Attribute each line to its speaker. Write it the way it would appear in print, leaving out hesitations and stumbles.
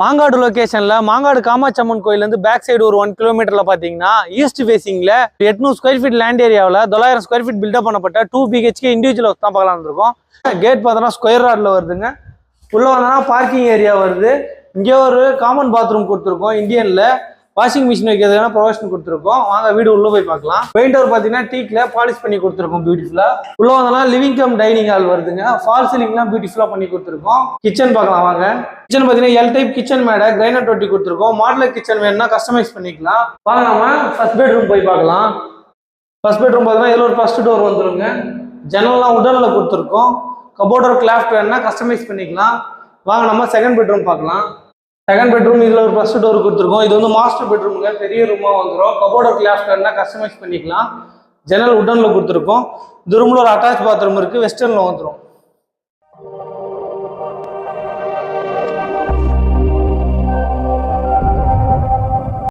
Speaker 1: மாங்காடு லொகேஷன்ல மாங்காடு காமாட்சி அம்மன் கோயிலேருந்து back side ஒரு 1 கிலோமீட்டர்ல பாத்தீங்கன்னா ஈஸ்ட் ஃபேசிங்ல 800 ஸ்கொயர் ஃபீட் லேண்ட் ஏரியாவில் 900 ஸ்கொயர் ஃபீட் பில்டப் பண்ணப்பட்ட 2 BHK இண்டிவிஜுவல் ஹவுஸ் தான் பார்க்கலாம் இருக்கோம். கேட் பார்த்தோன்னா ஸ்கொயர் ராட்ல வருதுங்க. உள்ள வந்தோன்னா பார்க்கிங் ஏரியா வருது. இங்கே ஒரு காமன் பாத்ரூம் கொடுத்துருக்கோம். இந்தியன்ல வாஷிங் மிஷின் வைக்கிறதுக்கான ப்ரொவிஷன் கொடுத்துருக்கோம். வாங்க வீடு உள்ள போய் பார்க்கலாம். பெயிண்ட் ஒர்க் பார்த்தீங்கன்னா டீக்ல பாலிஷ் பண்ணி கொடுத்துருக்கோம் பியூட்டிஃபுல்லா. உள்ள வந்தோம்னா லிவிங் கம் டைனிங் ஹால் வருதுங்க. ஃபால் சீலிங்லாம் பியூட்டிஃபுல்லா பண்ணி கொடுத்துருக்கோம். கிச்சன் பார்க்கலாம் வாங்க. கிச்சன் பார்த்தீங்கன்னா எல் டைப் கிச்சன் மேடை கிரைனட் ஒட்டி கொடுத்துருக்கோம். மாடலர் கிச்சன் வேணும்னா கஸ்டமைஸ் பண்ணிக்கலாம். வாங்க நம்ம ஃபர்ஸ்ட் பெட்ரூம் போய் பார்க்கலாம். ஃபர்ஸ்ட் பெட்ரூம் பார்த்தீங்கன்னா இதில் ஒரு ஃபர்ஸ்ட் டோர் வந்துருங்க. ஜன்னல்லாம் உடன்ல கொடுத்துருக்கோம். கபோர்டர் கிளாஃப்ட் வேணும்னா கஸ்டமைஸ் பண்ணிக்கலாம். வாங்க நம்ம செகண்ட் பெட்ரூம் பார்க்கலாம். செகண்ட் பெட்ரூம் இதில் ஒரு ஃபர்ஸ்ட் டோர் கொடுத்துருக்கோம். இது வந்து மாஸ்டர் பெட்ரூமுங்க. பெரிய ரூமாக வந்துடும். கபோர்டர் கிளாஃப்ட் வேணும்னா கஸ்டமைஸ் பண்ணிக்கலாம். ஜன்னல் உடன்ல கொடுத்துருக்கோம். இந்த ரூமில் ஒரு அட்டாச் பாத்ரூம் இருக்குது. வெஸ்டர்னில் வந்துடும்.